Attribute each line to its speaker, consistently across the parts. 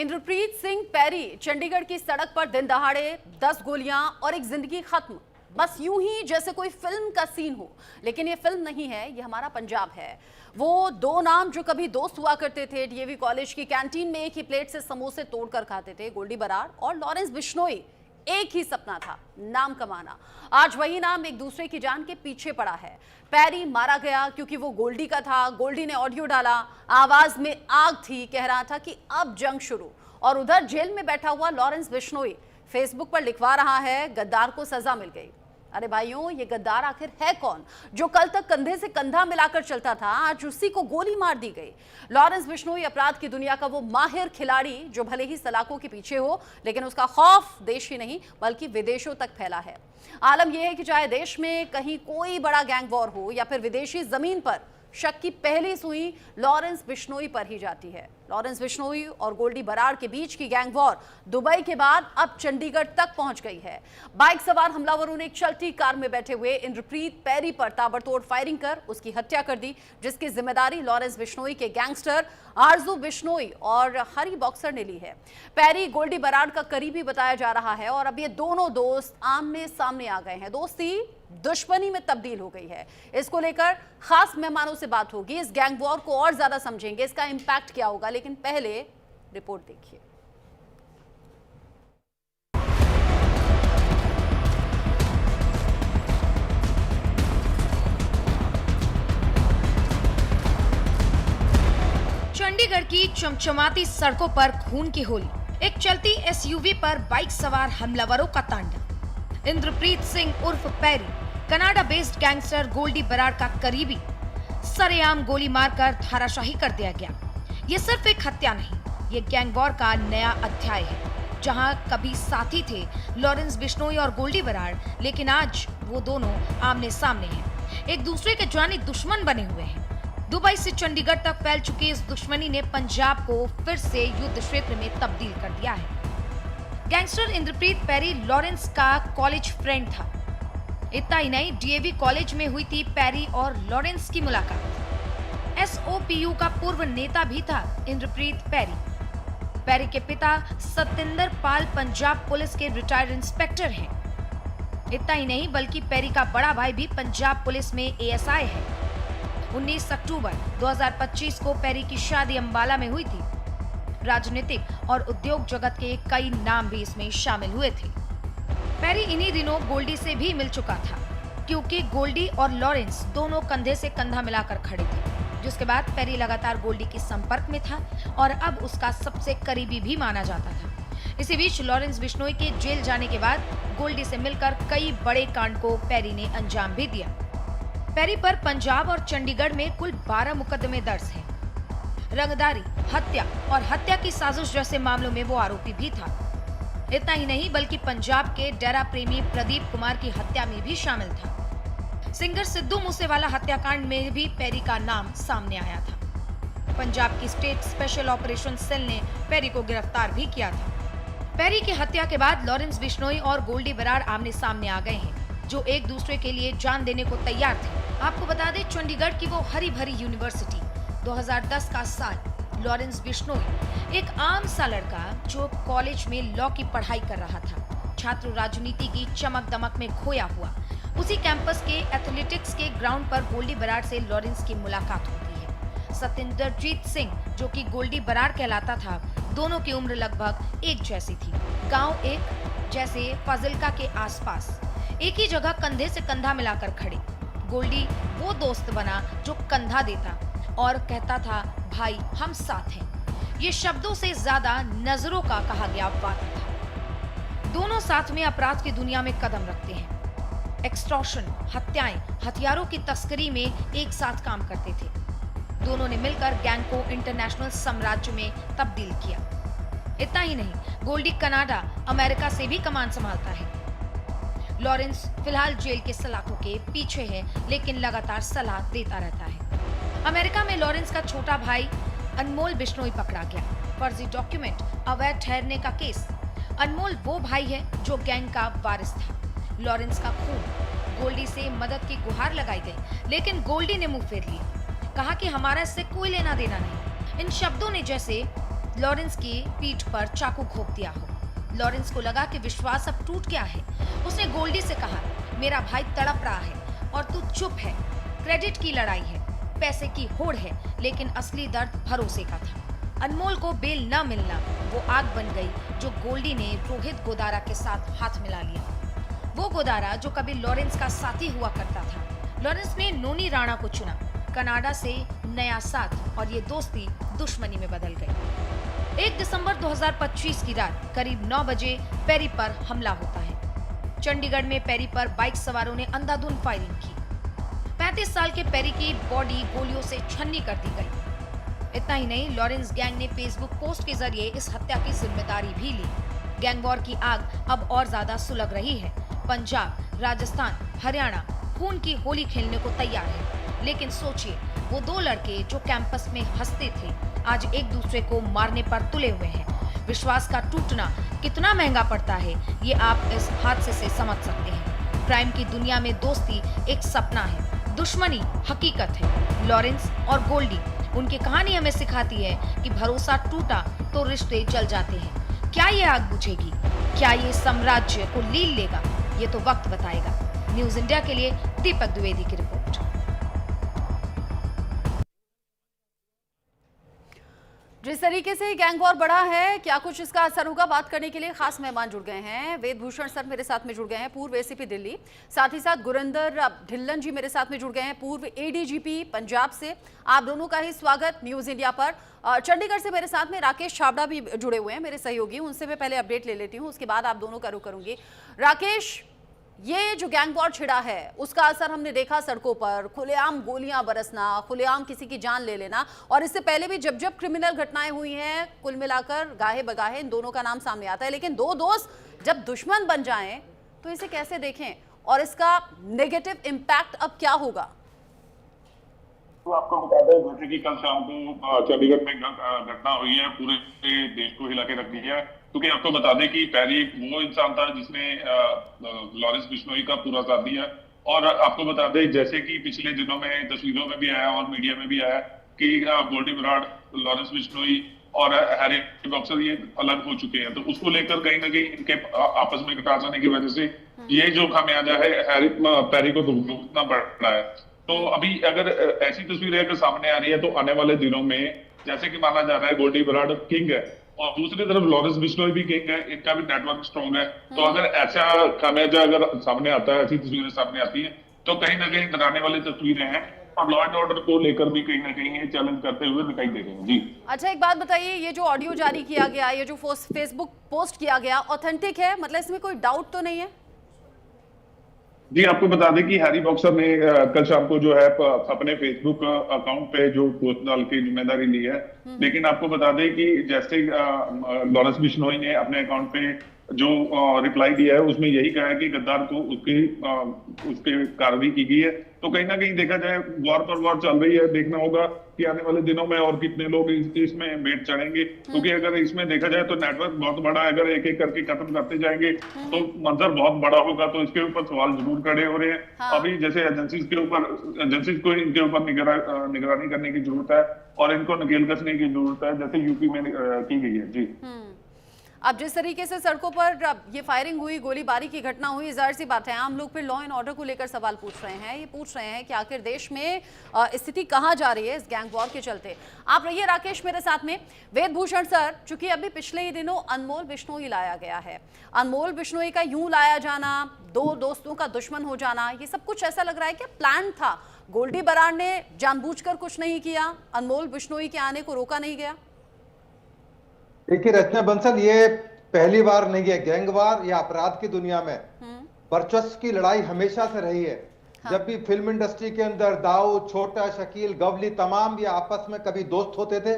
Speaker 1: इंद्रप्रीत सिंह पैरी, चंडीगढ़ की सड़क पर दिन दहाड़े 10 गोलियां और एक जिंदगी खत्म। बस यूं ही जैसे कोई फिल्म का सीन हो, लेकिन ये फिल्म नहीं है, ये हमारा पंजाब है। वो दो नाम जो कभी दोस्त हुआ करते थे, डीएवी कॉलेज की कैंटीन में एक ही प्लेट से समोसे तोड़कर खाते थे, गोल्डी बराड़ और लॉरेंस बिश्नोई। एक ही सपना था, नाम कमाना। आज वही नाम एक दूसरे की जान के पीछे पड़ा है। पैरी मारा गया क्योंकि वो गोल्डी का था। गोल्डी ने ऑडियो डाला, आवाज में आग थी, कह रहा था कि अब जंग शुरू। और उधर जेल में बैठा हुआ लॉरेंस बिश्नोई फेसबुक पर लिखवा रहा है, गद्दार को सजा मिल गई। अरे भाइयों, ये गद्दार आखिर है कौन? जो कल तक कंधे से कंधा मिलाकर चलता था, आज उसी को गोली मार दी गई। लॉरेंस बिश्नोई अपराध की दुनिया का वो माहिर खिलाड़ी जो भले ही सलाखों के पीछे हो, लेकिन उसका खौफ देश ही नहीं बल्कि विदेशों तक फैला है। आलम यह है कि चाहे देश में कहीं कोई बड़ा गैंग वॉर हो या फिर विदेशी जमीन पर, शक की पहली सुई लॉरेंस बिश्नोई पर ही जाती है। लॉरेंस बिश्नोई और गोल्डी बराड़ के बीच की गैंग वॉर दुबई के बाद अब चंडीगढ़ तक पहुंच गई है। बाइक सवार हमलावरों ने एक चलती कार में बैठे हुए इंद्रप्रीत पैरी पर ताबड़तोड़ फायरिंग कर उसकी हत्या कर दी, जिसकी जिम्मेदारी लॉरेंस बिश्नोई के गैंगस्टर आरजू बिश्नोई और हरी बॉक्सर ने ली है। पैरी गोल्डी बराड़ का करीबी बताया जा रहा है और अब ये दोनों दोस्त आमने सामने आ गए हैं। दोस्ती दुश्मनी में तब्दील हो गई है। इसको लेकर खास मेहमानों से बात होगी, इस गैंग वॉर को और ज्यादा समझेंगे, इसका इंपैक्ट क्या होगा। लेकिन पहले रिपोर्ट देखिए।
Speaker 2: चंडीगढ़ की चमचमाती सड़कों पर खून की होली, एक चलती एसयूवी पर बाइक सवार हमलावरों का तांडव। इंद्रप्रीत सिंह उर्फ पैरी, कनाडा बेस्ड गैंगस्टर गोल्डी बराड़ का करीबी, सरेआम गोली मारकर धाराशाही कर दिया गया। ये सिर्फ एक हत्या नहीं, ये गैंग वॉर का नया अध्याय है, जहां कभी साथी थे लॉरेंस बिश्नोई और गोल्डी बराड़, लेकिन आज वो दोनों आमने सामने हैं, एक दूसरे के जानी दुश्मन बने हुए हैं। दुबई से चंडीगढ़ तक फैल चुकी इस दुश्मनी ने पंजाब को फिर से युद्ध क्षेत्र में तब्दील कर दिया है। गैंगस्टर इंद्रप्रीत पैरी लॉरेंस का कॉलेज फ्रेंड था। इतना ही नहीं, डीएवी कॉलेज में हुई थी पैरी और लॉरेंस की मुलाकात। एसओपीयू का पूर्व नेता भी था इंद्रप्रीत पैरी। पैरी के पिता सतिंदर पाल पंजाब पुलिस के रिटायर्ड इंस्पेक्टर हैं। इतना ही नहीं, बल्कि पैरी का बड़ा भाई भी पंजाब पुलिस में एएसआई है। 19 अक्टूबर 2025 को पैरी की शादी अंबाला में हुई थी। राजनीतिक और उद्योग जगत के कई नाम भी इसमें शामिल हुए थे। पैरी इन्हीं दिनों गोल्डी से भी मिल चुका था, क्योंकि गोल्डी और लॉरेंस दोनों कंधे से कंधा मिलाकर खड़े थे, जिसके बाद पैरी लगातार गोल्डी के संपर्क में था और अब उसका सबसे करीबी भी माना जाता था। इसी बीच लॉरेंस बिश्नोई के जेल जाने के बाद गोल्डी से मिलकर कई बड़े कांड को पैरी ने अंजाम भी दिया। पैरी पर पंजाब और चंडीगढ़ में कुल 12 मुकदमे दर्ज हैं। रंगदारी, हत्या और हत्या की साजिश जैसे मामलों में वो आरोपी भी था। इतना ही नहीं, बल्कि पंजाब के डेरा प्रेमी प्रदीप कुमार की हत्या में भी शामिल था। सिंगर सिद्धू मूसेवाला हत्याकांड में भी पैरी का नाम सामने आया था। पंजाब की स्टेट स्पेशल ऑपरेशन सेल ने पैरी को गिरफ्तार भी किया था। पैरी की हत्या के बाद लॉरेंस बिश्नोई और गोल्डी बराड़ आमने सामने आ गए हैं, जो एक दूसरे के लिए जान देने को तैयार थे। आपको बता दें, चंडीगढ़ की वो हरी भरी यूनिवर्सिटी, 2010 का साल, लॉरेंस बिश्नोई एक आम सा लड़का जो कॉलेज में लॉ की पढ़ाई कर रहा था, छात्र राजनीति की चमक दमक में खोया हुआ। उसी कैंपस के एथलेटिक्स के ग्राउंड पर गोल्डी बराड़ से लॉरेंस की मुलाकात होती है। सतिंदरजीत सिंह, जो कि गोल्डी बराड़ कहलाता था, दोनों की उम्र लगभग एक जैसी थी। गांव एक जैसे फाजिल्का के आसपास, एक ही जगह कंधे से कंधा मिलाकर खड़े। गोल्डी वो दोस्त बना जो कंधा देता और कहता था, भाई हम साथ हैं। ये शब्दों से ज्यादा नजरों का कहा गया वादा था। दोनों साथ में अपराध की दुनिया में कदम रखते हैं। एक्सटॉर्शन, हत्याएं, हथियारों की तस्करी में एक साथ काम करते थे। दोनों ने मिलकर गैंग को इंटरनेशनल साम्राज्य में तब्दील किया। इतना ही नहीं, गोल्डी कनाडा, अमेरिका से भी कमान संभालता है। लॉरेंस फिलहाल जेल के सलाखों के पीछे है, लेकिन लगातार सलाह देता रहता है। अमेरिका में लॉरेंस का छोटा भाई अनमोल बिश्नोई पकड़ा गया। फर्जी डॉक्यूमेंट, अवैध ठहरने का केस। अनमोल वो भाई है जो गैंग का वारिस था। लॉरेंस का खून, गोल्डी से मदद की गुहार लगाई गई, लेकिन गोल्डी ने मुंह फेर लिया, कहा कि हमारा इससे कोई लेना देना नहीं। इन शब्दों ने जैसे लॉरेंस की पीठ पर चाकू घोंप दिया हो। लॉरेंस को लगा कि विश्वास अब टूट गया है। उसने गोल्डी से कहा, मेरा भाई तड़प रहा है और तू चुप है। क्रेडिट की लड़ाई है, पैसे की होड़ है, लेकिन असली दर्द भरोसे का था। अनमोल को बेल न मिलना वो आग बन गई जो गोल्डी ने रोहित गोदारा के साथ हाथ मिला लिया। वो गोदारा जो कभी लॉरेंस का साथी हुआ करता था। लॉरेंस ने नोनी राणा को चुना। कनाडा से नया साथ और ये दोस्ती दुश्मनी में बदल गई। 1 दिसंबर 2025 की रात करीब 9 बजे पेरी पर हमला होता है। चंडीगढ़ में पेरी पर बाइक सवारों ने अंधाधुंध फायरिंग की। 35 साल के पेरी की बॉडी गोलियों से छन्नी कर दी गई। इतना ही नहीं, लॉरेंस गैंग ने फेसबुक पोस्ट के जरिए इस हत्या की जिम्मेदारी भी ली। गैंग वॉर की आग अब और ज्यादा सुलग रही है। पंजाब, राजस्थान, हरियाणा खून की होली खेलने को तैयार है। लेकिन सोचिए, वो दो लड़के जो कैंपस में हंसते थे आज एक दूसरे को मारने पर तुले हुए हैं। विश्वास का टूटना कितना महंगा पड़ता है ये आप इस हादसे से समझ सकते हैं। क्राइम की दुनिया में दोस्ती एक सपना है, दुश्मनी हकीकत है। लॉरेंस और गोल्डी, उनकी कहानी हमें सिखाती है कि भरोसा टूटा तो रिश्ते जल जाते हैं। क्या ये आग बुझेगी? क्या ये साम्राज्य को लील लेगा? ये तो वक्त बताएगा। न्यूज़ इंडिया के लिए दीपक द्विवेदी की रिपोर्ट।
Speaker 1: जिस तरीके से गैंग वॉर बढ़ा है, क्या कुछ इसका असर होगा, बात करने के लिए खास मेहमान जुड़ गए हैं। वेद भूषण सर मेरे साथ में जुड़ गए हैं, पूर्व एसीपी दिल्ली। साथ ही साथ गुरिंदर ढिल्लन जी मेरे साथ में जुड़ गए हैं, पूर्व एडीजीपी पंजाब से। आप दोनों का ही स्वागत न्यूज़ इंडिया पर। चंडीगढ़ से मेरे साथ में राकेश छाबड़ा भी जुड़े हुए हैं, मेरे सहयोगी। उनसे मैं पहले अपडेट ले लेती हूँ, उसके बाद आप दोनों का रुख करूंगी। राकेश, ये जो गैंग वॉर छिड़ा है उसका असर हमने देखा सड़कों पर, खुलेआम गोलियां बरसना, खुलेआम किसी की जान ले लेना, और इससे पहले भी जब जब क्रिमिनल घटनाएं हुई हैं, कुल मिलाकर गाहे बगाहे इन दोनों का नाम सामने आता है। लेकिन दो दोस्त जब दुश्मन बन जाएं तो इसे कैसे देखें और इसका नेगेटिव इम्पैक्ट अब क्या होगा?
Speaker 3: तो आपको बता दें, जैसे कि कल शाम को चंडीगढ़ में घटना हुई है, पूरे देश को हिला के रख दिया है। क्योंकि आपको बता दें कि पेरी वो इंसान था जिसने लॉरेंस बिश्नोई का पूरा साथ दिया। और आपको बता दें, जैसे कि पिछले दिनों में तस्वीरों में भी आया और मीडिया में भी आया कि गोल्डी बराड़, लॉरेंस बिश्नोई और हैरी बॉक्सर ये अलग हो चुके हैं। तो उसको लेकर कहीं ना कहीं इनके आपस में कटार जाने की वजह से ये जो खामियाजा है पेरी को भुगतना पड़ रहा है। तो अभी अगर ऐसी तस्वीरें अगर सामने आ रही है तो आने वाले दिनों में, जैसे कि माना जा रहा है गोल्डी बराड़ किंग है और दूसरी तरफ लॉरेंस बिश्नोई भी किंग है, इनका भी नेटवर्क स्ट्रॉन्ग है। तो अगर ऐसा खामियाजा अगर सामने आता है, ऐसी तस्वीरें सामने आती है, तो कहीं ना कहीं डराने वाली तस्वीरें हैं और लॉ एंड ऑर्डर को लेकर भी कहीं ना कहीं ये चैलेंज करते हुए दिखाई दे रहे हैं। जी
Speaker 1: अच्छा, एक बात बताइए, ये जो ऑडियो जारी किया गया, ये जो फेसबुक पोस्ट किया गया, ऑथेंटिक है? मतलब इसमें कोई डाउट तो नहीं है?
Speaker 3: जी, आपको बता दें कि हैरी बॉक्सर ने कल शाम को जो है अपने फेसबुक अकाउंट पे जो पोस्ट डाल की जिम्मेदारी ली है। लेकिन आपको बता दें कि जैसे लॉरेंस बिश्नोई ने अपने अकाउंट पे जो रिप्लाई दिया है उसमें यही कहा है कि गद्दार को उसके कार्रवाई की गई है। तो कहीं ना कहीं देखा जाए, वॉर पर वॉर चल रही है। देखना होगा कि आने वाले दिनों में और कितने लोग इसमें भेंट चढ़ेंगे। क्योंकि अगर इसमें देखा जाए तो नेटवर्क बहुत बड़ा है, अगर एक एक करके खत्म करते जाएंगे तो मंजर बहुत बड़ा होगा। तो इसके ऊपर सवाल जरूर खड़े हो रहे हैं।
Speaker 1: हाँ।
Speaker 3: अभी जैसे एजेंसीज को इनके ऊपर निगरानी करने की जरूरत है और इनको नकेल कसने की जरूरत है, जैसे यूपी में की गई है। जी,
Speaker 1: अब जिस तरीके से सड़कों पर ये फायरिंग हुई, गोलीबारी की घटना हुई, जाहिर सी बात है आम लोग फिर लॉ एंड ऑर्डर को लेकर सवाल पूछ रहे हैं। ये पूछ रहे हैं कि आखिर देश में स्थिति कहां जा रही है इस गैंग वॉर के चलते। आप रहिए राकेश मेरे साथ में। वेद भूषण सर, चूंकि अभी पिछले ही दिनों अनमोल बिश्नोई लाया गया है, अनमोल बिश्नोई का यूं लाया जाना, दो दोस्तों का दुश्मन हो जाना, ये सब कुछ ऐसा लग रहा है कि प्लान था। गोल्डी बराड़ ने जानबूझकर कुछ नहीं किया, अनमोल बिश्नोई के आने को रोका नहीं गया।
Speaker 4: देखिए रचना बंसल, ये पहली बार नहीं है। गैंगवार या अपराध की दुनिया में वर्चस्व की लड़ाई हमेशा से रही है। हाँ। जब भी फिल्म इंडस्ट्री के अंदर दाऊद, छोटा, शकील, गवली, तमाम ये आपस में कभी दोस्त होते थे,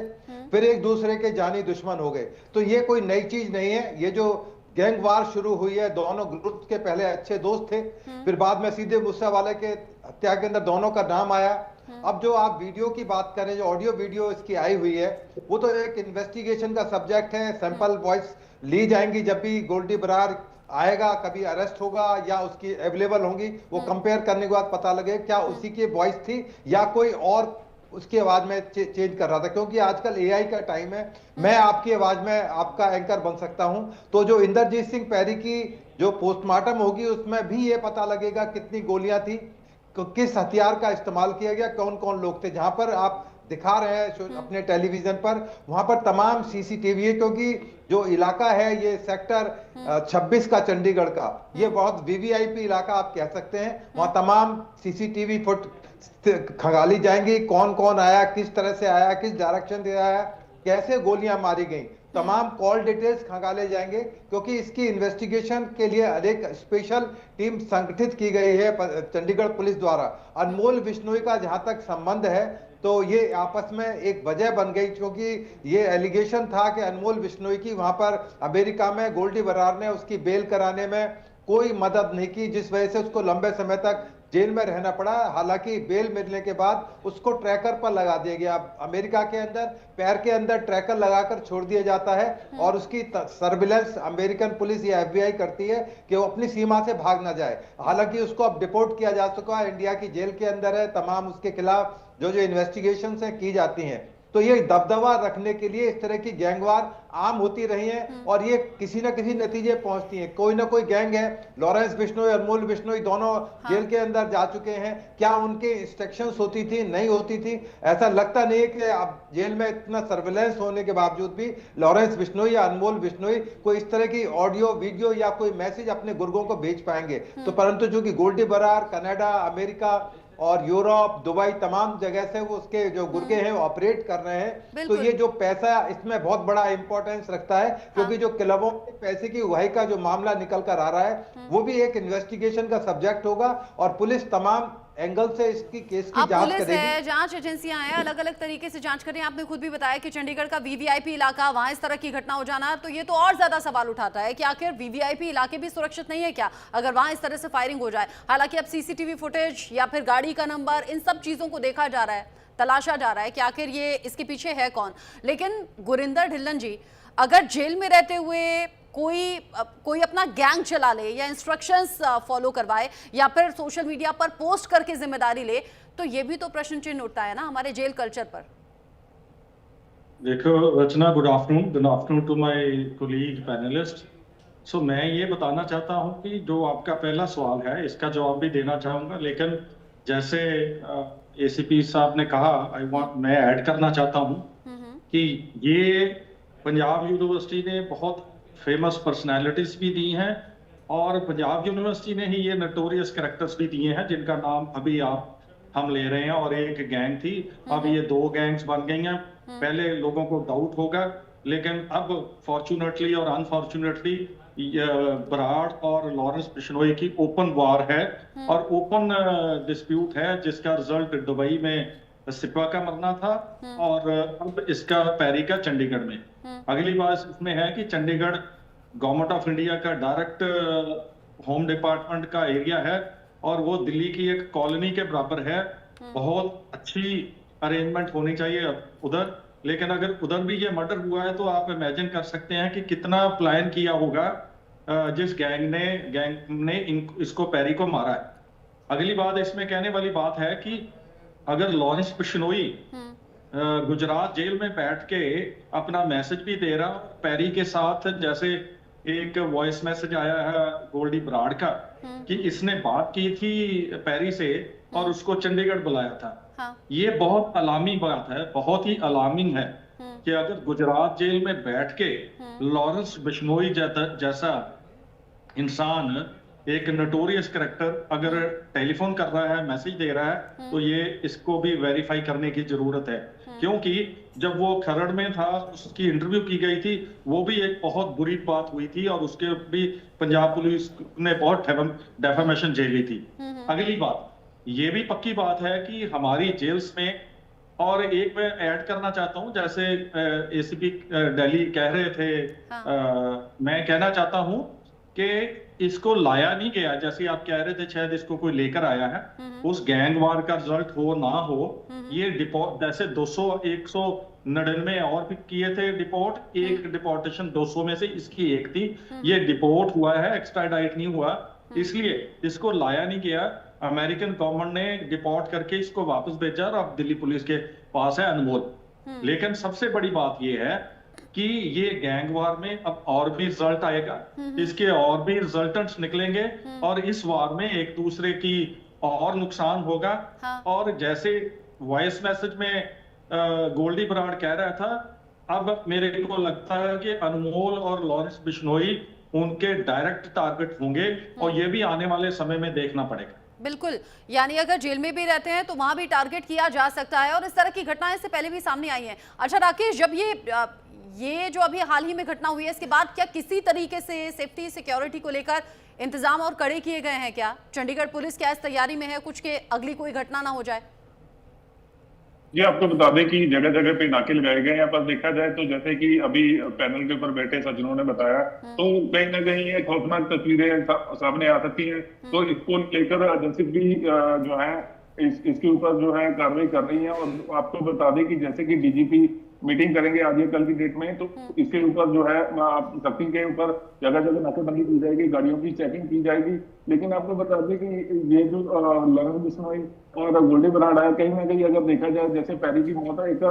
Speaker 4: फिर एक दूसरे के जानी दुश्मन हो गए। तो ये कोई नई चीज नहीं है। ये जो गैंग वार शुरू हुई है, दोनों ग्रुप के पहले अच्छे दोस्त थे, फिर बाद में सीधे मूसावाले के हत्या के अंदर दोनों का नाम आया। अब जो आप वीडियो की बात करें, जो ऑडियो वीडियो इसकी आई हुई है, वो तो एक इन्वेस्टिगेशन का सब्जेक्ट है। सैंपल वॉइस ली जाएंगी जब भी गोल्डी बराड़ आएगा, कभी अरेस्ट होगा या उसकी अवेलेबल होंगी, वो कंपेयर करने के बाद पता लगे क्या उसी की वॉइस थी या कोई और उसकी आवाज में चेंज कर रहा था, क्योंकि आजकल एआई का टाइम है। मैं आपकी आवाज में आपका एंकर बन सकता हूं। तो जो इंद्रजीत सिंह पैरी की जो पोस्टमार्टम होगी उसमें भी ये पता लगेगा कितनी गोलियां थी, किस हथियार का इस्तेमाल किया गया, कौन कौन लोग थे। जहां पर आप दिखा रहे हैं अपने टेलीविजन पर, वहां पर तमाम सीसीटीवी है, क्योंकि जो इलाका है ये सेक्टर 26 का चंडीगढ़ का, ये बहुत वीवीआईपी इलाका आप कह सकते हैं। वहां तमाम सीसीटीवी फुट खंगाली जाएंगी, कौन कौन आया, किस तरह से आया, किस डायरेक्शन से आया, कैसे गोलियां मारी गई, तमाम कॉल डिटेल्स खंगाले जाएंगे, क्योंकि इसकी इन्वेस्टिगेशन के लिए एक स्पेशल टीम संगठित की गई है चंडीगढ़ पुलिस द्वारा। अनमोल बिश्नोई का जहां तक संबंध है, तो ये आपस में एक वजह बन गई, क्योंकि ये एलिगेशन था कि अनमोल बिश्नोई की वहां पर अमेरिका में गोल्डी बरार ने उसकी बेल कराने में कोई मदद नहीं की, जिस वजह से उसको लंबे समय तक जेल में रहना पड़ा। हालांकि बेल मिलने के बाद उसको ट्रैकर पर लगा दिया गया। अमेरिका के अंदर पैर के अंदर ट्रैकर लगाकर छोड़ दिया जाता है और उसकी सर्विलेंस अमेरिकन पुलिस या एफबीआई करती है कि वो अपनी सीमा से भाग ना जाए। हालांकि उसको अब डिपोर्ट किया जा चुका है, इंडिया की जेल के अंदर है। तमाम उसके खिलाफ जो जो इन्वेस्टिगेशन है की जाती हैं। तो ये दबदबा रखने के लिए इस तरह की गैंगवार आम होती रही हैं और ये किसी न किसी नतीजे पहुंचती हैं। कोई ना कोई गैंग है, लॉरेंस बिश्नोई, अनमोल बिश्नोई दोनों जेल के अंदर जा चुके हैं। क्या उनके इंस्ट्रक्शंस होती थी, नहीं होती थी? ऐसा लगता नहीं है कि अब जेल में इतना सर्विलेंस होने के बावजूद भी लॉरेंस बिश्नोई या अनमोल बिश्नोई कोई इस तरह की ऑडियो वीडियो या कोई मैसेज अपने गुर्गों को भेज पाएंगे। तो परंतु चूंकि गोल्डी बरार कनाडा, अमेरिका और यूरोप, दुबई, तमाम जगह से वो उसके जो गुर्गे हैं वो ऑपरेट कर रहे हैं। तो ये जो पैसा इसमें बहुत बड़ा इंपॉर्टेंस रखता है, क्योंकि जो क्लबों के पैसे की उगाही का जो मामला निकल कर आ रहा है वो भी एक इन्वेस्टिगेशन का सब्जेक्ट होगा और पुलिस तमाम एंगल से इसकी केस की जांच
Speaker 1: पुलिस
Speaker 4: करेगी।
Speaker 1: है, जांच एजेंसियां हैं, अलग अलग तरीके से जांच कर रही हैं। आपने खुद भी बताया कि चंडीगढ़ का वीवीआईपी इलाका, वहां इस तरह की घटना हो जाना, तो ये तो और ज्यादा सवाल उठाता है कि आखिर वीवीआईपी इलाके भी सुरक्षित नहीं है क्या, अगर वहां इस तरह से फायरिंग हो जाए। हालांकि अब सीसीटीवी फुटेज या फिर गाड़ी का नंबर, इन सब चीजों को देखा जा रहा है, तलाशा जा रहा है कि आखिर ये इसके पीछे है कौन। लेकिन गुरिंदर ढिल्लन जी, अगर जेल में रहते हुए कोई अपना गैंग चला ले या इंस्ट्रक्शंस फॉलो करवाए या फिर सोशल मीडिया पर पोस्ट करके जिम्मेदारी ले, तो ये भी तो प्रश्न चिन्ह उठता है ना हमारे जेल कल्चर पर।
Speaker 5: देखो Rachna, good afternoon to my colleague panelist. So मैं ये बताना चाहता हूं कि जो आपका पहला सवाल है इसका जवाब भी देना चाहूंगा, लेकिन जैसे एसीपी साहब ने कहा, मैं ऐड करना चाहता हूं कि ये पंजाब यूनिवर्सिटी ने बहुत फेमस पर्सनैलिटीज भी दी हैं और पंजाब यूनिवर्सिटी ने ही ये नोटोरियस कैरेक्टर्स भी दिए हैं जिनका नाम अभी हम ले रहे हैं। और एक गैंग थी, अब ये 2 गैंग्स बन गई हैं। पहले लोगों को डाउट होगा, लेकिन अब फॉर्चुनेटली और अनफॉर्चुनेटली बराड़ और लॉरेंस बिश्नोई की ओपन वार है और ओपन डिस्प्यूट है, जिसका रिजल्ट दुबई में सिपा का मरना था और अब इसका पैरी का चंडीगढ़ में। अगली बात इसमें है कि चंडीगढ़ गवर्नमेंट ऑफ इंडिया का डायरेक्ट होम डिपार्टमेंट का एरिया है और वो दिल्ली की एक कॉलोनी के बराबर है। बहुत अच्छी अरेंजमेंट होनी चाहिए उधर, लेकिन अगर उधर भी ये मर्डर हुआ है तो आप इमेजिन कर सकते हैं कि कितना प्लान किया होगा जिस गैंग ने इसको पैरी को मारा है। अगली बात इसमें कहने वाली बात है कि अगर लॉरेंस बिश्नोई गुजरात जेल में बैठ के अपना मैसेज भी दे रहा, पैरी के साथ जैसे एक वॉइस मैसेज आया है गोल्डी बराड़ का कि इसने बात की थी पैरी से और उसको चंडीगढ़ बुलाया था। ये बहुत अलार्मिंग बात है, बहुत ही अलार्मिंग है कि अगर गुजरात जेल में बैठ के लॉरेंस बिश्नोई जैसा इंसान, एक नोटोरियस कैरेक्टर, अगर टेलीफोन कर रहा है, मैसेज दे रहा है, तो ये इसको भी वेरीफाई करने की जरूरत है। क्योंकि जब वो खरड़ में था, उसकी इंटरव्यू की गई थी, वो भी एक बहुत बुरी बात हुई थी और उसके भी पंजाब पुलिस ने बहुत डेफामेशन झेली थी। अगली बात ये भी पक्की बात है कि हमारी जेल्स में, और एक मैं ऐड करना चाहता हूं, जैसे एसीपी दिल्ली कह रहे थे, मैं कहना चाहता हूं कि इसको लाया नहीं गया, जैसे आप कह रहे थे शायद इसको कोई लेकर आया है। उस गैंग वार का रिजल्ट हो ना हो, ये डिपोर्ट जैसे 199 और भी किए थे डिपोर्ट, एक डिपोर्टेशन 200 में से इसकी एक थी, ये डिपोर्ट हुआ है, एक्स्ट्राडाइट नहीं हुआ, इसलिए इसको लाया नहीं गया। अमेरिकन गवर्नमेंट ने डिपोर्ट करके इसको वापस भेजा और अब दिल्ली पुलिस के पास है अनमोल। लेकिन सबसे बड़ी बात ये है कि ये गैंग वार में अब और भी रिजल्ट आएगा, इसके और भी रिजल्टेंट्स निकलेंगे और इस वार में एक दूसरे की और नुकसान होगा।
Speaker 1: हाँ।
Speaker 5: और जैसे वॉइस मैसेज में गोल्डी बराड़ कह रहा था, अब मेरे को लगता है कि अनमोल और लॉरेंस बिश्नोई उनके डायरेक्ट टारगेट होंगे और ये भी आने वाले समय में देखना पड़ेगा।
Speaker 1: बिल्कुल, यानी अगर जेल में भी रहते हैं तो वहां भी टारगेट किया जा सकता है और इस तरह की घटनाएं इससे पहले भी सामने आई हैं। अच्छा राकेश, जब ये जो अभी हाल ही में घटना हुई है, इसके बाद क्या किसी तरीके से सेफ्टी सिक्योरिटी को लेकर इंतजाम और कड़े किए गए हैं क्या? चंडीगढ़ पुलिस क्या इस तैयारी में है कुछ के अगली कोई घटना ना हो जाए?
Speaker 3: ये आपको बता दें कि जगह जगह पे नाके लगाए गए हैं। पर देखा जाए तो जैसे कि अभी पैनल के ऊपर बैठे सज्जनों ने बताया, तो कहीं ना कहीं ये खौफनाक तस्वीरें सामने आ सकती हैं। तो इसको लेकर एजेंसी भी जो है इसके ऊपर जो है कार्रवाई कर रही है। और आपको बता दें कि जैसे कि डीजीपी मीटिंग करेंगे आज या कल की डेट में, तो इसके ऊपर जो है सख्ती के ऊपर जगह जगह नाकेबंदी की जाएगी, गाड़ियों की चेकिंग की जाएगी। लेकिन आपको बता दें कि ये जो लॉरेंस बिश्नोई और गोल्डी बराड़ है, कहीं ना कहीं अगर देखा जाए जैसे पैरी की मौत है, एक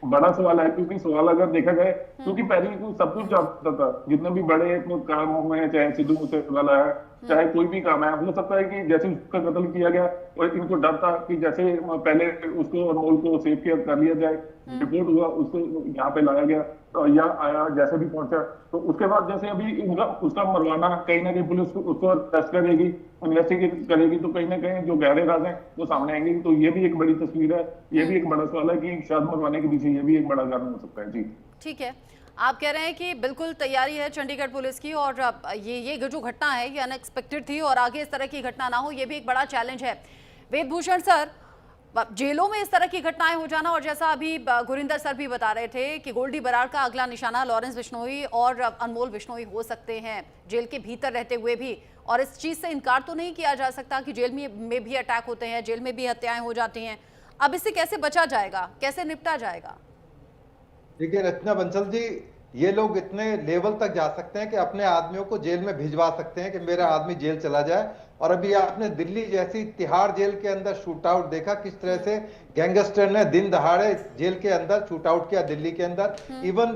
Speaker 3: बड़ा सवाल है। क्योंकि सवाल अगर देखा जाए, क्योंकि पैरी को सब कुछ जानता था, जितने भी बड़े काम हुए हैं, चाहे सिद्धू मूसेवाला है, चाहे कोई भी काम है, हो सकता है कि जैसे उसका कत्ल किया गया और इनको डर था कि जैसे पहले उसको अनमोल को सेफ केयर कर लिया जाए, रिपोर्ट हुआ, उसको यहाँ पे लाया गया या आया जैसे भी पहुंचा, तो उसके बाद जैसे अभी उसका मरवाना, कहीं ना कहीं पुलिस उसको टेस्ट करेगी, इन्वेस्टिगेट करेगी, तो कहीं ना कहीं जो गहरे राज हैं वो सामने आएंगे। तो ये भी एक बड़ी तस्वीर है, ये भी एक बड़ा सवाल है कि शायद मरवाने के पीछे ये भी एक बड़ा कारण हो सकता है। जी
Speaker 1: ठीक है, आप कह रहे हैं कि बिल्कुल तैयारी है चंडीगढ़ पुलिस की और ये जो घटना है ये अनएक्सपेक्टेड थी और आगे इस तरह की घटना ना हो, ये भी एक बड़ा चैलेंज है। वेदभूषण सर, जेलों में इस तरह की घटनाएं हो जाना, और जैसा अभी गुरिंदर सर भी बता रहे थे कि गोल्डी बराड़ का अगला निशाना लॉरेंस बिश्नोई और अनमोल बिश्नोई हो सकते हैं जेल के भीतर रहते हुए भी, और इस चीज से इनकार तो नहीं किया जा सकता कि जेल में भी अटैक होते हैं, जेल में भी हत्याएं हो जाती हैं। अब इससे कैसे बचा जाएगा, कैसे निपटा जाएगा?
Speaker 4: देखिए रचना बंसल जी, ये लोग इतने लेवल तक जा सकते हैं कि अपने आदमियों को जेल में भिजवा सकते हैं कि मेरा आदमी जेल चला जाए। और अभी आपने दिल्ली जैसी तिहाड़ जेल के अंदर शूट आउट देखा, किस तरह से गैंगस्टर ने दिन दहाड़े जेल के अंदर शूट आउट किया दिल्ली के अंदर। इवन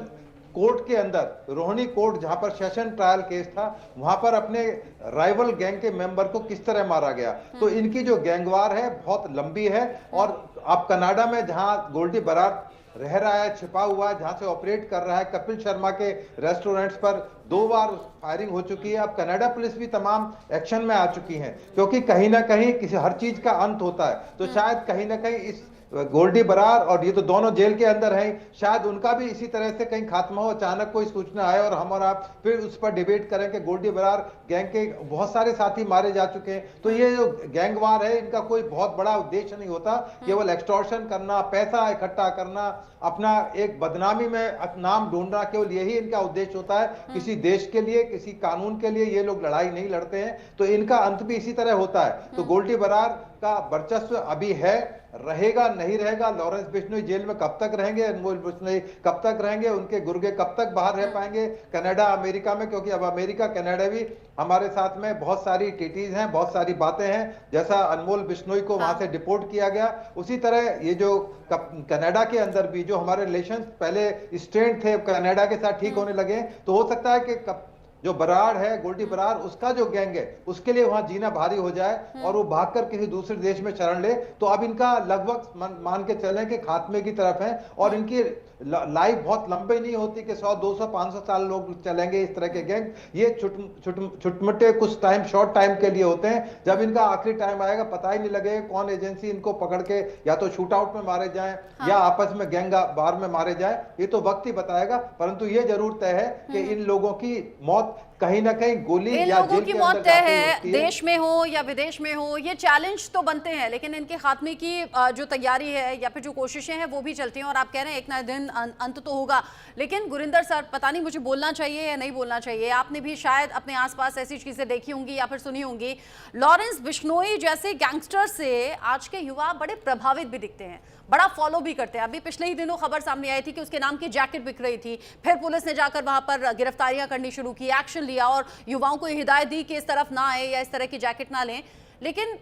Speaker 4: कोर्ट के अंदर, रोहिणी कोर्ट जहां पर सेशन ट्रायल केस था, वहां पर अपने राइवल गैंग के मेंबर को किस तरह मारा गया। तो इनकी जो गैंगवार है बहुत लंबी है। और आप कनाडा में जहां गोल्डी बराड़ रह रहा है, छिपा हुआ है, जहां से ऑपरेट कर रहा है, कपिल शर्मा के रेस्टोरेंट्स पर 2 बार फायरिंग हो चुकी है। अब कनाडा पुलिस भी तमाम एक्शन में आ चुकी है, क्योंकि कहीं ना कहीं किसी हर चीज का अंत होता है। तो शायद कहीं ना कहीं इस गोल्डी बराड़ और ये तो दोनों जेल के अंदर हैं, शायद उनका भी इसी तरह से कहीं खात्मा हो, अचानक कोई सूचना आए और हम और आप फिर उस पर डिबेट करें कि गोल्डी बराड़ गैंग के बहुत सारे साथी मारे जा चुके हैं। तो ये जो गैंगवार है, इनका कोई बहुत बड़ा उद्देश्य नहीं होता, केवल एक्सटॉर्शन करना, पैसा इकट्ठा करना, अपना एक बदनामी में नाम ढूंढना, केवल यही इनका उद्देश्य होता है। किसी देश के लिए, किसी कानून के लिए ये लोग लड़ाई नहीं लड़ते हैं। तो इनका अंत भी इसी तरह होता है। तो गोल्डी बराड़ का वर्चस्व अभी है, रहेगा नहीं रहेगा। लॉरेंस बिश्नोई जेल में कब तक रहेंगे, अनमोल बिश्नोई कब तक रहेंगे, उनके गुर्गे कब तक बाहर रह पाएंगे कनाडा अमेरिका में, क्योंकि अब अमेरिका कनाडा भी हमारे साथ में बहुत सारी टीटीज हैं, बहुत सारी बातें हैं। जैसा अनमोल बिश्नोई को वहां से डिपोर्ट किया गया, उसी तरह ये जो कनाडा के अंदर भी जो हमारे रिलेशन पहले स्ट्रेंथ थे कनाडा के साथ ठीक होने लगे। तो हो सकता है कि जो बराड़ है, गोल्डी बराड़, उसका जो गैंग है, उसके लिए वहां जीना भारी हो जाए और वो भागकर किसी दूसरे देश में शरण ले। तो अब इनका लगभग मान के चलें कि खात्मे की तरफ है। और इनकी लाइफ बहुत लंबे नहीं होती कि 100, 200, 500 साल लोग चलेंगे इस तरह के गैंग। ये छुटमुटे कुछ टाइम, शॉर्ट टाइम के लिए होते हैं। जब इनका आखिरी टाइम आएगा पता ही नहीं लगेगा कौन एजेंसी इनको पकड़ के या तो शूट आउट में मारे जाएं या आपस में गैंग बार में मारे जाएं, ये तो वक्त ही बताएगा। परंतु ये जरूर तय है कि इन लोगों की मौत कहीं ना कहीं गोली
Speaker 1: इन
Speaker 4: या
Speaker 1: लोगों
Speaker 4: जेल
Speaker 1: की
Speaker 4: के
Speaker 1: मौत
Speaker 4: अंदर
Speaker 1: तय
Speaker 4: जाके
Speaker 1: है,
Speaker 4: होती है।
Speaker 1: देश में हो या विदेश में हो, ये चैलेंज तो बनते हैं, लेकिन इनके खात्मे की जो तैयारी है या फिर जो कोशिशें हैं वो भी चलती हैं। और आप कह रहे हैं एक ना दिन अंत तो होगा। लेकिन गुरिंदर सर, पता नहीं मुझे बोलना चाहिए या नहीं बोलना चाहिए, आपने भी शायद अपने आसपास ऐसी चीजें देखी होंगी या फिर सुनी होंगी, लॉरेंस बिश्नोई जैसे गैंगस्टर से आज के युवा बड़े प्रभावित भी दिखते हैं, बड़ा फॉलो भी करते हैं। अभी पिछले ही दिनों खबर सामने आई थी कि उसके नाम की जैकेट बिक रही थी, फिर पुलिस ने जाकर वहां पर गिरफ्तारियां करनी शुरू की, एक्शन लिया और युवाओं को हिदायत दी कि इस तरफ ना आए या इस तरह की जैकेट ना लें। लेकिन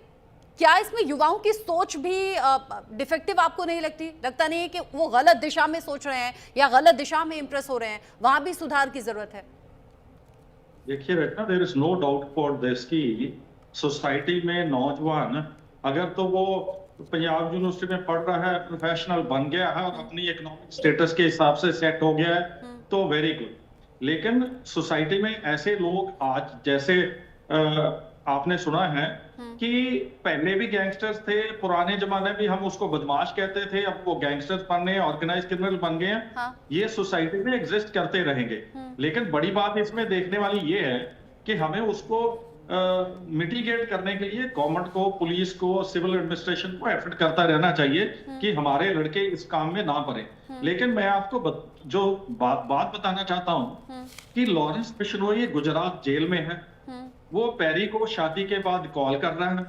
Speaker 1: क्या इसमें युवाओं की सोच भी डिफेक्टिव आपको नहीं लगती? लगता नहीं है कि वो गलत दिशा में सोच रहे हैं या गलत दिशा में इंप्रेस हो रहे हैं? वहां भी सुधार की जरूरत है।
Speaker 5: देखिए Rachna, there is no doubt for this की सोसाइटी में नौजवान अगर तो वो पंजाब यूनिवर्सिटी में पढ़ रहा है, प्रोफेशनल बन गया है और अपनी इकोनॉमिक स्टेटस के हिसाब से सेट हो गया है तो वेरी गुड। लेकिन सोसाइटी में ऐसे लोग आज जैसे आपने सुना है कि पहले भी गैंगस्टर्स थे, पुराने जमाने भी हम उसको बदमाश कहते थे, अब वो गैंगस्टर्स बन गए, ऑर्गेनाइज क्रिमिनल बन गए हैं।
Speaker 1: हाँ।
Speaker 5: ये सोसाइटी में एग्जिस्ट करते रहेंगे। लेकिन बड़ी बात इसमें देखने वाली ये है कि हमें उसको मिटिगेट करने के लिए गवर्नमेंट को, पुलिस को, सिविल एडमिनिस्ट्रेशन को एफर्ट करता रहना चाहिए कि हमारे लड़के इस काम में ना पड़े। लेकिन मैं आपको जो बात बताना चाहता हूँ कि लॉरेंस बिश्नोई गुजरात जेल में है, वो पैरी को शादी के बाद कॉल कर रहा है,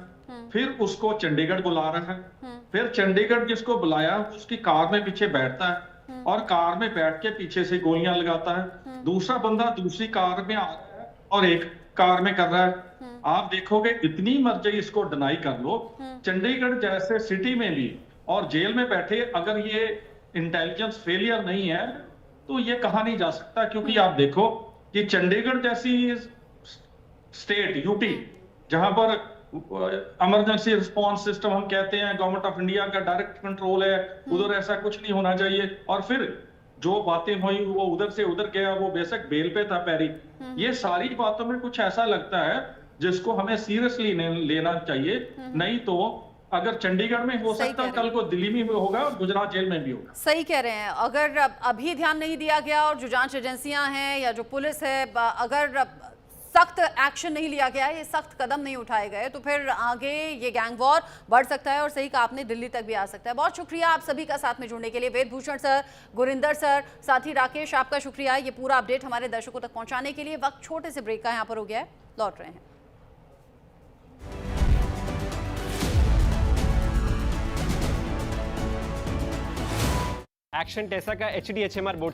Speaker 5: फिर उसको चंडीगढ़ बुला रहा है, फिर चंडीगढ़ जिसको बुलाया उसकी कार में पीछे बैठता है और कार में बैठ के पीछे से गोलियां लगाता है। दूसरा बंदा दूसरी कार में आ रहा है और एक कार में कर रहा है। आप देखोगे जितनी मर्जी इसको डिनाई कर लो, चंडीगढ़ जैसे सिटी में भी और जेल में बैठे अगर ये इंटेलिजेंस फेलियर नहीं है तो ये कहा नहीं जा सकता। क्योंकि आप देखो कि चंडीगढ़ जैसी स्टेट यूटी जहां पर इमरजेंसी रिस्पांस सिस्टम हम कहते हैं, गवर्नमेंट ऑफ इंडिया का डायरेक्ट कंट्रोल है, उधर ऐसा कुछ नहीं होना चाहिए। और फिर जो बातें हुई वो उधर से उधर गया, वो बेशक बेल पे था पैरी। ये सारी बातों में कुछ ऐसा लगता है जिसको हमें सीरियसली लेना चाहिए। नहीं तो अगर चंडीगढ़ में हो सकता है कल को दिल्ली में भी होगा और गुजरात जेल में भी होगा।
Speaker 1: सही कह रहे हैं। अगर अभी ध्यान नहीं दिया गया और जो जांच एजेंसियां हैं या जो पुलिस है, अगर सख्त एक्शन नहीं लिया गया, ये सख्त कदम नहीं उठाए गए, तो फिर आगे ये गैंग वॉर बढ़ सकता है और सही कहा आपने, दिल्ली तक भी आ सकता है। बहुत शुक्रिया आप सभी का साथ में जुड़ने के लिए। वेदभूषण सर, गुरिंदर सर, साथ ही राकेश, आपका शुक्रिया ये पूरा अपडेट हमारे दर्शकों तक पहुंचाने के लिए। वक्त छोटे से ब्रेक का यहाँ पर हो गया है, लौट रहे हैं।
Speaker 6: एक्शन टेसा का HDHMR बोर्ड